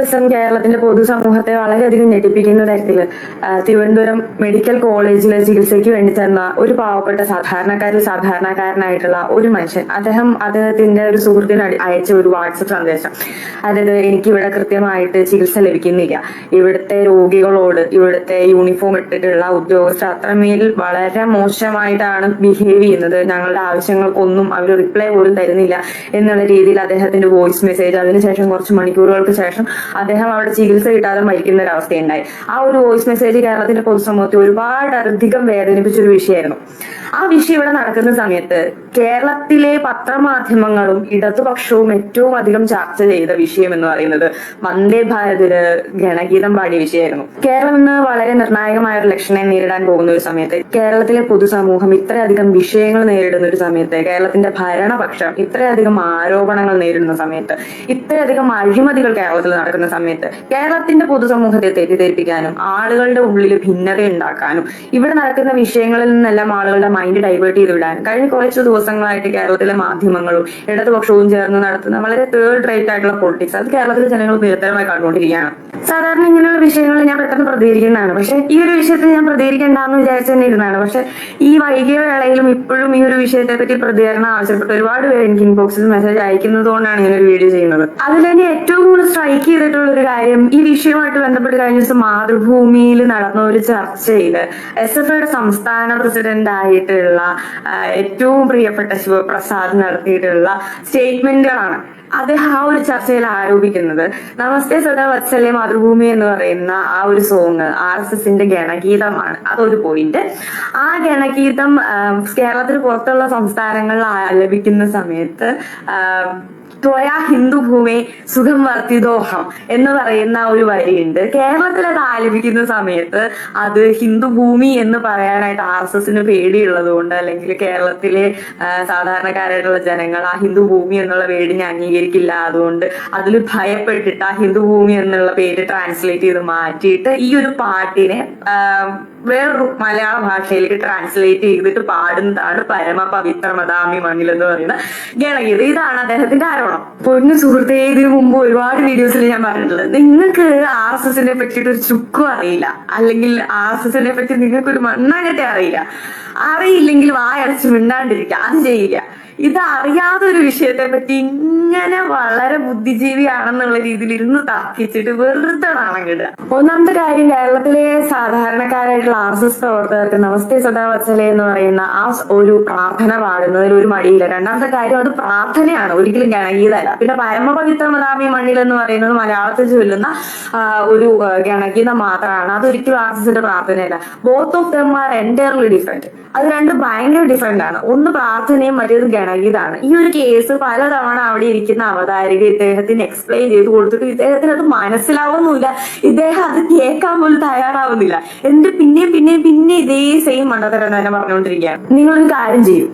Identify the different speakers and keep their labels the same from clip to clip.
Speaker 1: ദിവസം കേരളത്തിന്റെ പൊതുസമൂഹത്തെ വളരെയധികം ഞെട്ടിപ്പിക്കുന്ന തരത്തില് തിരുവനന്തപുരം മെഡിക്കൽ കോളേജിലെ ചികിത്സയ്ക്ക് വേണ്ടി ചെന്ന ഒരു പാവപ്പെട്ട സാധാരണക്കാരനായിട്ടുള്ള ഒരു മനുഷ്യൻ, അദ്ദേഹത്തിന്റെ ഒരു സുഹൃത്തിന് അയച്ച ഒരു വാട്സപ്പ് സന്ദേശം. അതായത്, എനിക്കിവിടെ കൃത്യമായിട്ട് ചികിത്സ ലഭിക്കുന്നില്ല, ഇവിടുത്തെ രോഗികളോട് ഇവിടുത്തെ യൂണിഫോം ഇട്ടിട്ടുള്ള ഉദ്യോഗസ്ഥർ അത്രമേൽ വളരെ മോശമായിട്ടാണ് ബിഹേവ് ചെയ്യുന്നത്, ഞങ്ങളുടെ ആവശ്യങ്ങൾക്കൊന്നും അവർ റിപ്ലൈ പോലും തരുന്നില്ല എന്നുള്ള രീതിയിൽ അദ്ദേഹത്തിന്റെ വോയിസ് മെസ്സേജ്. അതിനുശേഷം കുറച്ച് മണിക്കൂറുകൾക്ക് ശേഷം അദ്ദേഹം അവിടെ ചികിത്സ കിട്ടാതെ മരിക്കുന്ന ഒരു അവസ്ഥയുണ്ടായി. ആ ഒരു വോയിസ് മെസ്സേജ് കേരളത്തിന്റെ പൊതുസമൂഹത്തെ ഒരുപാടധികം വേദനിപ്പിച്ചൊരു വിഷയമായിരുന്നു. ആ വിഷയം ഇവിടെ നടക്കുന്ന സമയത്ത് കേരളത്തിലെ പത്രമാധ്യമങ്ങളും ഇടതുപക്ഷവും ഏറ്റവും അധികം ചർച്ച ചെയ്ത വിഷയം എന്ന് പറയുന്നത് വന്ദേ ഭാരതില് ഗണഗീതം പാടിയ വിഷയമായിരുന്നു. കേരളം ഇന്ന് വളരെ നിർണായകമായ ഒരു ഇലക്ഷനെ നേരിടാൻ പോകുന്ന ഒരു സമയത്ത്, കേരളത്തിലെ പൊതുസമൂഹം ഇത്രയധികം വിഷയങ്ങൾ നേരിടുന്ന ഒരു സമയത്ത്, കേരളത്തിന്റെ ഭരണപക്ഷം ഇത്രയധികം ആരോപണങ്ങൾ നേരിടുന്ന സമയത്ത്, ഇത്രയധികം അഴിമതികൾ കേരളത്തിൽ നടക്കുന്ന സമയത്ത്, കേരളത്തിന്റെ പൊതുസമൂഹത്തെ തെറ്റിദ്ധരിപ്പിക്കാനും ആളുകളുടെ ഉള്ളിൽ ഭിന്നത ഉണ്ടാക്കാനും ഇവിടെ നടക്കുന്ന വിഷയങ്ങളിൽ നിന്നെല്ലാം ആളുകളുടെ മൈൻഡ് ഡൈവേർട്ട് ചെയ്ത് വിടാനും കഴിഞ്ഞ കുറച്ച് ദിവസങ്ങളായിട്ട് കേരളത്തിലെ മാധ്യമങ്ങളും ഇടതുപക്ഷവും ചേർന്ന് നടത്തുന്ന വളരെ തേർഡ് റേറ്റ് ആയിട്ടുള്ള പൊളിറ്റിക്സ്, അത് കേരളത്തിലെ ജനങ്ങൾ നിരന്തരമായി കണ്ടുകൊണ്ടിരിക്കുകയാണ്. സാധാരണ ഇങ്ങനെയുള്ള വിഷയങ്ങളിൽ ഞാൻ പെട്ടെന്ന് പ്രതികരിക്കുന്നതാണ്. പക്ഷെ ഈ ഒരു വിഷയത്തിൽ ഞാൻ പ്രതികരിക്കേണ്ടെന്ന് വിചാരിച്ചു തന്നെ ഇരുന്നതാണ്. പക്ഷെ ഈ വൈകിയ വേളയിലും ഇപ്പോഴും ഈ ഒരു വിഷയത്തെ പറ്റി പ്രതികരണം ആവശ്യപ്പെട്ട് ഒരുപാട് പേര് എനിക്ക് ഇൻബോക്സിൽ മെസ്സേജ് അയക്കുന്നത് കൊണ്ടാണ് ഇങ്ങനെ ഒരു വീഡിയോ ചെയ്യുന്നത്. അതിൽ തന്നെ ഏറ്റവും കൂടുതൽ സ്ട്രൈക്ക് ചെയ്തിട്ടുള്ള ഒരു കാര്യം, ഈ വിഷയവുമായിട്ട് ബന്ധപ്പെട്ട് കഴിഞ്ഞ ദിവസം മാതൃഭൂമിയിൽ നടന്ന ഒരു ചർച്ചയിൽ SFIയുടെ സംസ്ഥാന പ്രസിഡന്റ് ആയിട്ടുള്ള ഏറ്റവും പ്രിയപ്പെട്ട ശിവപ്രസാദ് നടത്തിയിട്ടുള്ള സ്റ്റേറ്റ്മെന്റുകളാണ്. അദ്ദേഹം ആ ഒരു ചർച്ചയിൽ ആരോപിക്കുന്നത് നമസ്തേ സദാ വത്സല്യ മാതൃഭൂമി എന്ന് പറയുന്ന ആ ഒരു സോങ് RSSന്റെ ഗണഗീതമാണ്. അതൊരു പോയിന്റ്. ആ ഗണഗീതം കേരളത്തിന് പുറത്തുള്ള സംസ്ഥാനങ്ങളിൽ ആലപിക്കുന്ന സമയത്ത് ത്വയാ ഹിന്ദു ഭൂമി സുഖം വർത്തിദോഹം എന്ന് പറയുന്ന ഒരു വരിയുണ്ട്. കേരളത്തിൽ അത് ആലപിക്കുന്ന സമയത്ത് അത് ഹിന്ദു ഭൂമി എന്ന് പറയാനായിട്ട് RSSന് പേടിയുള്ളത് കൊണ്ട്, അല്ലെങ്കിൽ കേരളത്തിലെ സാധാരണക്കാരായിട്ടുള്ള ജനങ്ങൾ ആ ഹിന്ദു ഭൂമി എന്നുള്ള വേടിനെ അംഗീകരിക്കില്ല, അതുകൊണ്ട് അതിൽ ഭയപ്പെട്ടിട്ട് ആ ഹിന്ദു ഭൂമി എന്നുള്ള പേര് ട്രാൻസ്ലേറ്റ് ചെയ്ത് മാറ്റിയിട്ട് ഈ ഒരു പാട്ടിനെ വേറൊരു മലയാള ഭാഷയിലേക്ക് ട്രാൻസ്ലേറ്റ് ചെയ്തിട്ട് പാടുന്നതാണ് പരമപവിത്രമദാമി മണ്ണിൽ എന്ന് പറയുന്ന ഗണഗീതം. ഇതാണ് അദ്ദേഹത്തിന്റെ ആരോപണം. പൊന്നു സുഹൃത്തേ, ഇതിനു മുമ്പ് ഒരുപാട് വീഡിയോസിൽ ഞാൻ പറഞ്ഞിട്ടുള്ളത്, നിങ്ങൾക്ക് RSSനെ പറ്റിയിട്ട് ഒരു ചുക്കും അറിയില്ല, അല്ലെങ്കിൽ RSSനെ പറ്റി നിങ്ങൾക്കൊരു മണ്ണാകട്ടെ അറിയില്ലെങ്കിൽ വായടച്ച് മിണ്ടാണ്ടിരിക്കുക, അത് ചെയ്യില്ല. ഇത് അറിയാതെ ഒരു വിഷയത്തെ പറ്റി ഇങ്ങനെ വളരെ ബുദ്ധിജീവിയാണെന്നുള്ള രീതിയിൽ ഇരുന്ന് തർക്കിച്ചിട്ട് വെറുതെ നാണം കിടുക. ഒന്നാമത്തെ കാര്യം, കേരളത്തിലെ സാധാരണക്കാരായിട്ടുള്ള RSS പ്രവർത്തകർക്ക് നമസ്തേ സദാ വത്സലേ എന്ന് പറയുന്ന ആ ഒരു പ്രാർത്ഥന പാടുന്നതിൽ ഒരു മടിയില്ല. രണ്ടാമത്തെ കാര്യം, അത് പ്രാർത്ഥനയാണ്, ഒരിക്കലും ഗണഗീതമല്ല. പിന്നെ പരമപവിത്രമദാമി മണ്ണിൽ എന്ന് പറയുന്നത് മലയാളത്തിൽ ചൊല്ലുന്ന ഒരു ഗണഗീതം മാത്രമാണ്, അതൊരിക്കലും RSSന്റെ പ്രാർത്ഥനയല്ല. Both of them are entirely different. അത് രണ്ടും ഭയങ്കര ഡിഫറെന്റ് ആണ്. ഒന്ന് പ്രാർത്ഥനയും മറ്റേത് ഗണഗീതമാണ്. ഈ ഒരു കേസ് പലതവണ അവിടെ ഇരിക്കുന്ന അവതാരിക ഇദ്ദേഹത്തിന് എക്സ്പ്ലെയിൻ ചെയ്ത് കൊടുത്തിട്ട് ഇദ്ദേഹത്തിന് അത് മനസ്സിലാവുന്നില്ല, ഇദ്ദേഹം അത് കേൾക്കാൻ പോലും തയ്യാറാവുന്നില്ല. എന്നിട്ട് പിന്നെ ഇതേ സെയിം മണ്ടത്തരം തന്നെ പറഞ്ഞുകൊണ്ടിരിക്കുകയാണ്. നിങ്ങളൊരു കാര്യം ചെയ്യും,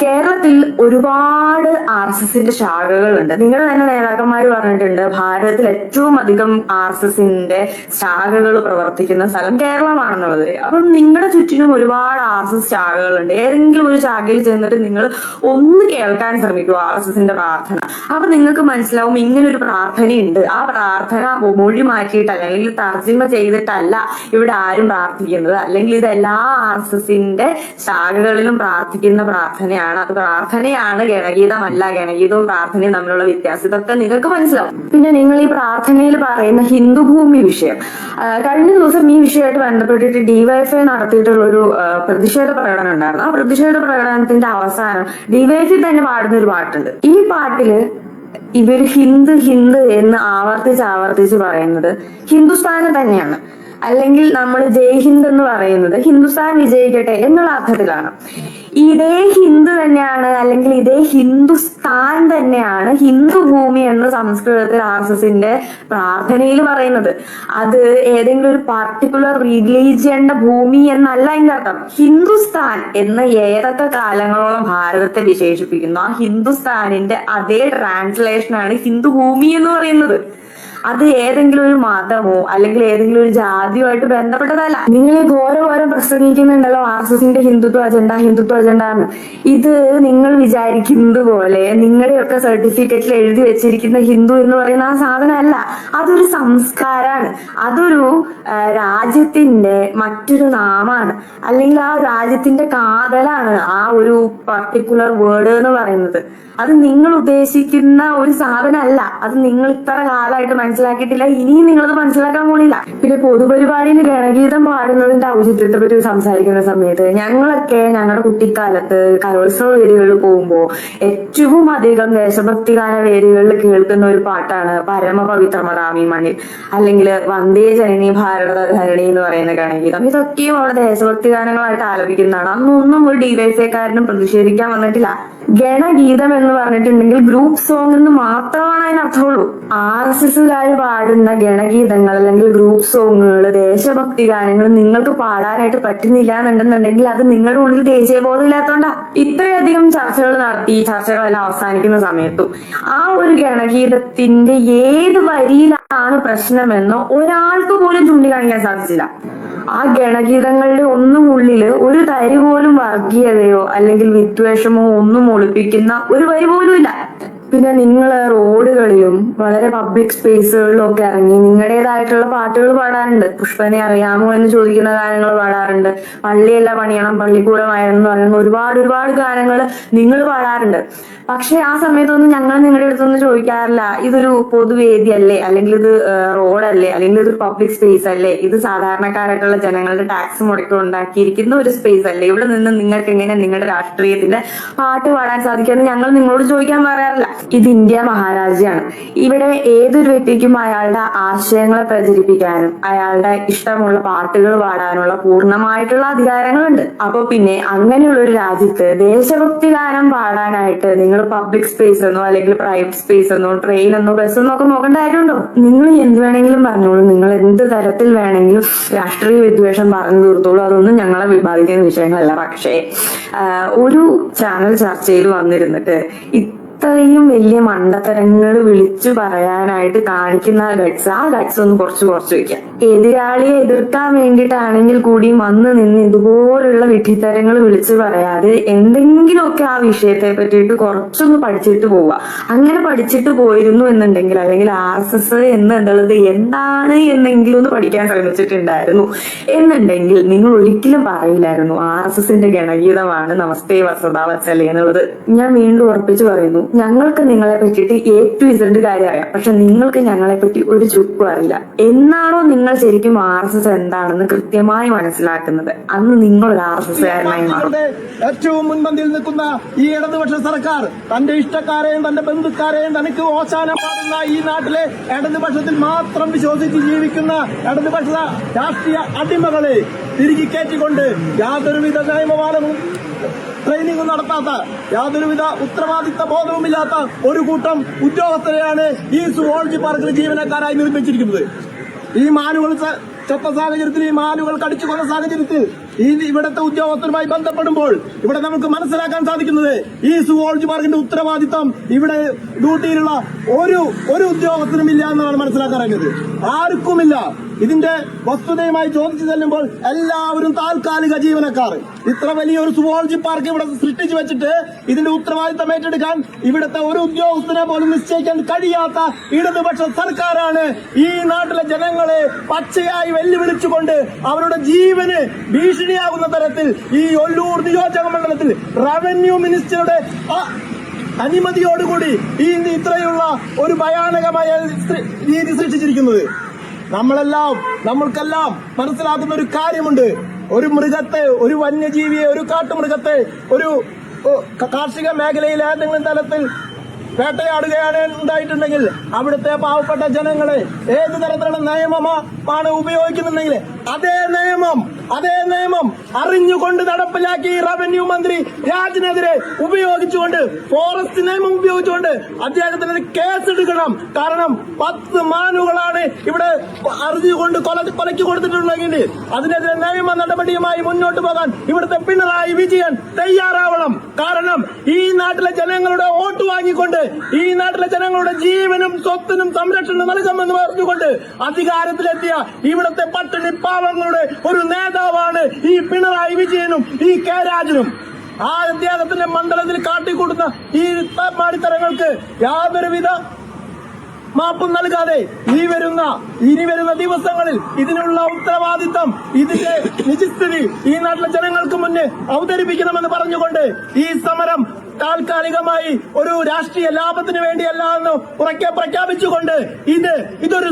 Speaker 1: കേരളത്തിൽ ഒരുപാട് RSSന്റെ ശാഖകളുണ്ട്. നിങ്ങളുടെ തന്നെ നേതാക്കന്മാർ പറഞ്ഞിട്ടുണ്ട് ഭാരതത്തിൽ ഏറ്റവും അധികം RSSന്റെ ശാഖകൾ പ്രവർത്തിക്കുന്ന സ്ഥലം കേരളമാണെന്നുള്ളത്. അപ്പം നിങ്ങളുടെ ചുറ്റിനും ഒരുപാട് RSS ശാഖകളുണ്ട്. ഏതെങ്കിലും ഒരു ശാഖയിൽ ചെന്നിട്ട് നിങ്ങൾ ഒന്ന് കേൾക്കാൻ ശ്രമിക്കുക RSSന്റെ പ്രാർത്ഥന. അപ്പൊ നിങ്ങൾക്ക് മനസ്സിലാവും ഇങ്ങനെ ഒരു പ്രാർത്ഥനയുണ്ട്. ആ പ്രാർത്ഥന മൊഴി മാറ്റിയിട്ടല്ല, അല്ലെങ്കിൽ തർജ്ജിമ ചെയ്തിട്ടല്ല ഇവിടെ ആരും പ്രാർത്ഥിക്കുന്നത്, അല്ലെങ്കിൽ ഇത് എല്ലാ RSSന്റെ ശാഖകളിലും പ്രാർത്ഥിക്കുന്ന പ്രാർത്ഥനയാണ്. അത് പ്രാർത്ഥനയാണ്, ഗണഗീതമല്ല. ഗണഗീതവും പ്രാർത്ഥനയും തമ്മിലുള്ള വ്യത്യാസം ഇതൊക്കെ നിങ്ങൾക്ക് മനസ്സിലാവും. പിന്നെ നിങ്ങൾ ഈ പ്രാർത്ഥനയിൽ പറയുന്ന ഹിന്ദുഭൂമി വിഷയം, കഴിഞ്ഞ ദിവസം ഈ വിഷയമായിട്ട് ബന്ധപ്പെട്ടിട്ട് DYFI നടത്തിയിട്ടുള്ള ഒരു പ്രതിഷേധ പ്രകടനം ഉണ്ടായിരുന്നു. ആ പ്രതിഷേധ പ്രകടനത്തിന്റെ അവസാനം DYFI തന്നെ പാടുന്ന ഒരു പാട്ടുണ്ട്. ഈ പാട്ടില് ഇവര് ഹിന്ദ് എന്ന് ആവർത്തിച്ച് പറയുന്നത് ഹിന്ദുസ്ഥാനെ തന്നെയാണ്, അല്ലെങ്കിൽ നമ്മൾ ജയ് ഹിന്ദ് എന്ന് പറയുന്നത് ഹിന്ദുസ്ഥാൻ വിജയിക്കട്ടെ എന്നുള്ള അർത്ഥത്തിലാണ്. ഇതേ ഹിന്ദ് തന്നെയാണ്, അല്ലെങ്കിൽ ഇതേ ഹിന്ദുസ്ഥാൻ തന്നെയാണ് ഹിന്ദു ഭൂമി എന്ന് സംസ്കൃതത്തിൽ RSSന്റെ പ്രാർത്ഥനയിൽ പറയുന്നത്. അത് ഏതെങ്കിലും ഒരു പർട്ടിക്കുലർ റിലീജിയന്റെ ഭൂമി എന്നല്ല അതിന്റെ അർത്ഥം. ഹിന്ദുസ്ഥാൻ എന്ന് ഏതൊക്കെ കാലങ്ങളോളം ഭാരതത്തെ വിശേഷിപ്പിക്കുന്നു, ആ ഹിന്ദുസ്ഥാനിന്റെ അതേ ട്രാൻസ്ലേഷനാണ് ഹിന്ദു ഭൂമി എന്ന് പറയുന്നത്. അത് ഏതെങ്കിലും ഒരു മതമോ അല്ലെങ്കിൽ ഏതെങ്കിലും ഒരു ജാതിയോ ആയിട്ട് ബന്ധപ്പെട്ടതല്ല. നിങ്ങൾ ഘോരം പ്രസംഗിക്കുന്നുണ്ടല്ലോ RSSന്റെ ഹിന്ദുത്വ അജണ്ട എന്ന്. ഇത് നിങ്ങൾ വിചാരിക്കുന്നത് പോലെ നിങ്ങളുടെയൊക്കെ സർട്ടിഫിക്കറ്റിൽ എഴുതി വെച്ചിരിക്കുന്ന ഹിന്ദു എന്ന് പറയുന്ന ആ സാധനമല്ല. അതൊരു സംസ്കാരമാണ്, അതൊരു രാജ്യത്തിന്റെ മറ്റൊരു നാമാണ്, അല്ലെങ്കിൽ ആ രാജ്യത്തിന്റെ കാതലാണ് ആ ഒരു പർട്ടിക്കുലർ വേർഡ് എന്ന് പറയുന്നത്. അത് നിങ്ങൾ ഉദ്ദേശിക്കുന്ന ഒരു സാധനമല്ല. അത് നിങ്ങൾ ഇത്ര കാലമായിട്ട് മനസ്സിലാക്കിയിട്ടില്ല, ഇനിയും നിങ്ങളത് മനസ്സിലാക്കാൻ പോണില്ല. പിന്നെ പൊതുപരിപാടിയിൽ ഗണഗീതം പാടുന്നതിന്റെ ഔചിത്യത്തെ പറ്റി സംസാരിക്കുന്ന സമയത്ത് ഞങ്ങളൊക്കെ ഞങ്ങളുടെ കുട്ടിക്കാലത്ത് കലോത്സവ വേദികളിൽ പോകുമ്പോൾ ഏറ്റവും അധികം ദേശഭക്തി ഗാന വേദികളിൽ കേൾക്കുന്ന ഒരു പാട്ടാണ് പരമപവിത്രമതാമി മണ്ണിൽ, അല്ലെങ്കിൽ വന്ദേ ജനനി ഭാരത ധരണി എന്ന് പറയുന്ന ഗണഗീതം. ഇതൊക്കെയും അവിടെ ദേശഭക്തി ഗാനങ്ങളായിട്ട് ആലപിക്കുന്നതാണ്. അന്നൊന്നും ഒരു ഡിവൈഎഫ്ഐക്കാരനും പ്രതിഷേധിക്കാൻ വന്നിട്ടില്ല. ഗണഗീതം എന്ന് പറഞ്ഞിട്ടുണ്ടെങ്കിൽ ഗ്രൂപ്പ് സോങ് എന്ന് മാത്രമാണ് അതിനർത്ഥമുള്ളൂ. RSSകാർ പാടുന്ന ഗണഗീതങ്ങൾ അല്ലെങ്കിൽ ഗ്രൂപ്പ് സോങ്ങുകൾ, ദേശഭക്തി ഗാനങ്ങൾ നിങ്ങൾക്ക് പാടാനായിട്ട് പറ്റുന്നില്ല എന്നുണ്ടെന്നുണ്ടെങ്കിൽ അത് നിങ്ങളുടെ ഉള്ളിൽ ദേശീയബോധം ഇല്ലാത്തോണ്ടാ. ഇത്രയധികം ചർച്ചകൾ നടത്തി ചർച്ചകളെല്ലാം അവസാനിക്കുന്ന സമയത്തും ആ ഒരു ഗണഗീതത്തിന്റെ ഏത് വരിയിലാണ് പ്രശ്നമെന്നോ ഒരാൾക്ക് പോലും ചൂണ്ടിക്കാണിക്കാൻ സാധിച്ചില്ല. ആ ഗണഗീതങ്ങളുടെ ഒന്നും ഉള്ളില് ഒരു തരി പോലും വർഗീയതയോ അല്ലെങ്കിൽ വിദ്വേഷമോ ഒന്നും ഒളിപ്പിക്കുന്ന ഒരു വരി പോലും ഇല്ല. പിന്നെ നിങ്ങൾ റോഡുകളിലും വളരെ പബ്ലിക് സ്പേസുകളിലും ഒക്കെ ഇറങ്ങി നിങ്ങളുടേതായിട്ടുള്ള പാട്ടുകൾ പാടാറുണ്ട്. പുഷ്പനെ അറിയാമോ എന്ന് ചോദിക്കുന്ന ഗാനങ്ങൾ പാടാറുണ്ട്. പള്ളിയല്ല പണിയണം പള്ളിക്കൂടമായെന്ന് പറയുന്ന ഒരുപാട് ഗാനങ്ങൾ നിങ്ങൾ പാടാറുണ്ട്. പക്ഷെ ആ സമയത്തൊന്നും ഞങ്ങൾ നിങ്ങളുടെ അടുത്തൊന്നും ചോദിക്കാറില്ല, ഇതൊരു പൊതുവേദിയല്ലേ, അല്ലെങ്കിൽ ഇത് റോഡല്ലേ, അല്ലെങ്കിൽ ഇതൊരു പബ്ലിക് സ്പേസ് അല്ലേ, ഇത് സാധാരണക്കാരായിട്ടുള്ള ജനങ്ങളുടെ ടാക്സ് മുടക്കി ഉണ്ടാക്കിയിരിക്കുന്ന ഒരു സ്പേസ് അല്ലേ, ഇവിടെ നിന്ന് നിങ്ങൾക്ക് എങ്ങനെ നിങ്ങളുടെ രാഷ്ട്രീയത്തിന്റെ പാട്ട് പാടാൻ സാധിക്കുമെന്ന് ഞങ്ങൾ നിങ്ങളോട് ചോദിക്കാൻ പറയാറില്ല. ഇത് ഇന്ത്യ മഹാരാജ്യമാണ്. ഇവിടെ ഏതൊരു വ്യക്തിക്കും അയാളുടെ ആശയങ്ങളെ പ്രചരിപ്പിക്കാനും അയാളുടെ ഇഷ്ടമുള്ള പാട്ടുകൾ പാടാനുള്ള പൂർണ്ണമായിട്ടുള്ള അധികാരങ്ങളുണ്ട്. അപ്പൊ പിന്നെ അങ്ങനെയുള്ള ഒരു രാജ്യത്ത് ദേശഭക്തി ഗാനം പാടാനായിട്ട് നിങ്ങൾ പബ്ലിക് സ്പേസ് എന്നോ അല്ലെങ്കിൽ പ്രൈവറ്റ് സ്പേസ് എന്നോ ട്രെയിൻ എന്നോ ബസ് എന്നോ ഒക്കെ നോക്കേണ്ട കാര്യമുണ്ടോ? നിങ്ങൾ എന്ത് വേണമെങ്കിലും പറഞ്ഞോളൂ, നിങ്ങൾ എന്ത് തരത്തിൽ വേണമെങ്കിലും രാഷ്ട്രീയ വിദ്വേഷം പറഞ്ഞു തീർത്തോളൂ, അതൊന്നും ഞങ്ങളെ ബാധിക്കുന്ന വിഷയങ്ങളല്ല. പക്ഷേ ഒരു ചാനൽ ചർച്ചയിൽ വന്നിരുന്നിട്ട് ഇത്രയും വലിയ മണ്ടത്തരങ്ങൾ വിളിച്ചു പറയാനായിട്ട് കാണിക്കുന്ന ആ ഗട്സ് ഒന്ന് കുറച്ച് വെക്കാം. എതിരാളിയെ എതിർക്കാൻ വേണ്ടിയിട്ടാണെങ്കിൽ കൂടി വന്ന് നിന്ന് ഇതുപോലുള്ള വിഡ്ഢിത്തരങ്ങൾ വിളിച്ചു പറയാതെ എന്തെങ്കിലുമൊക്കെ ആ വിഷയത്തെ പറ്റിയിട്ട് കുറച്ചൊന്ന് പഠിച്ചിട്ട് പോവുക. അങ്ങനെ പഠിച്ചിട്ട് പോയിരുന്നു എന്നുണ്ടെങ്കിൽ, അല്ലെങ്കിൽ RSS എന്നുള്ളത് എന്താണ് എന്നെങ്കിലും ഒന്ന് പഠിക്കാൻ ശ്രമിച്ചിട്ടുണ്ടായിരുന്നു എന്നുണ്ടെങ്കിൽ നിങ്ങൾ ഒരിക്കലും പറയില്ലായിരുന്നു RSSന്റെ ഗണഗീതമാണ് നമസ്തേ വസതാ വത്സലേ എന്നുള്ളത്. ഞാൻ വീണ്ടും ഉറപ്പിച്ചു പറയുന്നു, ഞങ്ങൾക്ക് നിങ്ങളെ പറ്റിയിട്ട് A to Z കാര്യം അറിയാം, പക്ഷെ നിങ്ങൾക്ക് ഞങ്ങളെ പറ്റി ഒരു ചുക്കും അറിയില്ല. എന്നാണോ നിങ്ങൾ ശരിക്കും RSS എന്താണെന്ന് കൃത്യമായി മനസ്സിലാക്കുന്നത്, അന്ന് നിങ്ങൾ ഒരു RSSകാരനായി മാറും.
Speaker 2: ഏറ്റവും മുൻപന്തിയിൽ നിൽക്കുന്ന ഈ ഇടതുപക്ഷ സർക്കാർ തന്റെ ഇഷ്ടക്കാരെയും തന്റെ ബന്ധുക്കാരെയും തനിക്ക് ഓശാനം പാടുന്ന ഈ നാട്ടിലെ ഇടതുപക്ഷത്തിൽ മാത്രം വിശ്വസിച്ച് ജീവിക്കുന്ന ഇടതുപക്ഷ രാഷ്ട്രീയ അടിമകളെ തിരികെ കയറ്റിക്കൊണ്ട് യാതൊരുവിധ നിയമപാലനവും ട്രെയിനിങ് നടത്താത്ത, യാതൊരുവിധ ഉത്തരവാദിത്ത ബോധവുമില്ലാത്ത ഒരു കൂട്ടം ഉദ്യോഗസ്ഥരെയാണ് ഈ സുവോളജി പാർക്കിൽ ജീവനക്കാരായി നിർമ്മിച്ചിരിക്കുന്നത്. ഈ മാനുകൾ ചത്ത സാഹചര്യത്തിൽ, ഈ മാനുകൾ കടിച്ചു കൊന്ന സാഹചര്യത്തിൽ ഇവിടുത്തെ ഉദ്യോഗസ്ഥരുമായി ബന്ധപ്പെടുമ്പോൾ ഇവിടെ നമുക്ക് മനസ്സിലാക്കാൻ സാധിക്കുന്നത് ഈ സുവോളജി പാർക്കിന്റെ ഉത്തരവാദിത്തം ഇവിടെ ഡ്യൂട്ടിയിലുള്ള ഒരു ഉദ്യോഗസ്ഥനും ഇല്ല എന്നാണ് മനസ്സിലാക്കാൻ കഴിഞ്ഞത്. ആർക്കുമില്ല. ഇതിന്റെ വസ്തുതയുമായി ചോദിച്ചു ചെല്ലുമ്പോൾ എല്ലാവരും താൽക്കാലിക ജീവനക്കാർ. ഇത്ര വലിയൊരു സുവോളജി പാർക്ക് ഇവിടെ സൃഷ്ടിച്ചു വെച്ചിട്ട് ഇതിന്റെ ഉത്തരവാദിത്തം ഏറ്റെടുക്കാൻ ഇവിടുത്തെ ഒരു ഉദ്യോഗസ്ഥനെ പോലും നിശ്ചയിക്കാൻ കഴിയാത്ത ഇടതുപക്ഷ സർക്കാരാണ് ഈ നാട്ടിലെ ജനങ്ങളെ പച്ചയായി വെല്ലുവിളിച്ചുകൊണ്ട് അവരുടെ ജീവന് ഭീഷണിയാകുന്ന തരത്തിൽ ഈ ഒല്ലൂർ നിയോജക മണ്ഡലത്തിൽ റവന്യൂ മിനിസ്റ്ററുടെ അനുമതിയോടുകൂടി ഈ ഇത്രയുള്ള ഒരു ഭയാനകമായ രീതി സൃഷ്ടിച്ചിരിക്കുന്നത്. നമ്മൾക്കെല്ലാം മനസ്സിലാക്കുന്ന ഒരു കാര്യമുണ്ട്. ഒരു മൃഗത്തെ, ഒരു വന്യജീവിയെ, ഒരു കാട്ടുമൃഗത്തെ ഒരു കാർഷിക മേഖലയിൽ ഏതെങ്കിലും തലത്തിൽ വേട്ടയാടുകയാണ് ഉണ്ടായിട്ടുണ്ടെങ്കിൽ അവിടുത്തെ പാവപ്പെട്ട ജനങ്ങളെ ഏത് തരത്തിലുള്ള നിയമമാണ് ഉപയോഗിക്കുന്നുണ്ടെങ്കിൽ അതേ നിയമം അറിഞ്ഞുകൊണ്ട് നടപ്പിലാക്കി റവന്യൂ മന്ത്രി രാജിനെതിരെ ഉപയോഗിച്ചുകൊണ്ട്, ഫോറസ്റ്റ് നിയമം ഉപയോഗിച്ചുകൊണ്ട് അദ്ദേഹത്തിന് കേസെടുക്കണം. കാരണം 10 മാനുകളാണ് ഇവിടെ അറിഞ്ഞുകൊണ്ട് കൊലയ്ക്ക് കൊടുത്തിട്ടുണ്ടെങ്കിൽ അതിനെതിരെ നിയമ നടപടിയുമായി മുന്നോട്ട് പോകാൻ ഇവിടുത്തെ പിണറായി വിജയൻ തയ്യാറാവണം. കാരണം ഈ നാട്ടിലെ ജനങ്ങളുടെ വോട്ട് വാങ്ങിക്കൊണ്ട് ഈ നാട്ടിലെ ജനങ്ങളുടെ ജീവനും സ്വത്തിനും സംരക്ഷണം നൽകുമെന്ന് പറഞ്ഞുകൊണ്ട് അധികാരത്തിലെത്തിയ ഇവിടുത്തെ പട്ടിണി പാവങ്ങളുടെ ഒരു നേതാവാണ് ഈ പിണറായി വിജയനും ഈ കെ രാജനും. ആ അദ്ദേഹത്തിന്റെ മണ്ഡലത്തിൽ കാട്ടിക്കൂട്ടുന്ന ഈ മാടിത്തരങ്ങൾക്ക് യാതൊരുവിധ മാപ്പും നൽകാതെ ഇനി വരുന്ന ദിവസങ്ങളിൽ ഇതിനുള്ള ഉത്തരവാദിത്തം, ഇതിന്റെ നിജസ്ഥിതി ഈ നാട്ടിലെ ജനങ്ങൾക്ക് മുന്നേ അവതരിപ്പിക്കണമെന്ന് പറഞ്ഞുകൊണ്ട് ഈ സമരം താൽക്കാലികമായി ഒരു രാഷ്ട്രീയ ലാഭത്തിന് വേണ്ടിയല്ല എന്ന് ഉറക്കെ പ്രഖ്യാപിച്ചുകൊണ്ട് ഇതൊരു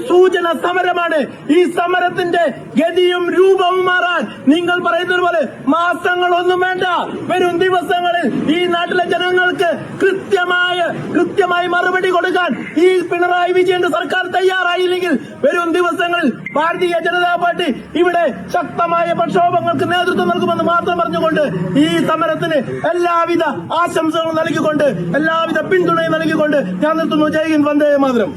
Speaker 2: സൂചന സമരമാണ്. ഈ സമരത്തിന്റെ ഗതിയും രൂപവും മാറാൻ നിങ്ങൾ പറയുന്നത് പോലെ മാസങ്ങളൊന്നും വേണ്ട. വരും ദിവസങ്ങളിൽ ഈ നാട്ടിലെ ജനങ്ങൾക്ക് കൃത്യമായി മറുപടി കൊടുക്കാൻ ഈ പിണറായി വിജയന്റെ സർക്കാർ തയ്യാറായില്ലെങ്കിൽ വരും ദിവസങ്ങളിൽ ഭാരതീയ ജനതാ പാർട്ടി ഇവിടെ ശക്തമായ പ്രക്ഷോഭങ്ങൾക്ക് നേതൃത്വം നൽകുമെന്ന് മാത്രം പറഞ്ഞുകൊണ്ട് ഈ സമരത്തിന് എല്ലാവിധ ആശംസകളും നൽകിക്കൊണ്ട് എല്ലാവിധ പിന്തുണയും നൽകിക്കൊണ്ട് ഞാൻ നിർത്തുന്നു. ജയ് ഹിന്ദ്, വന്ദേ മാതരം.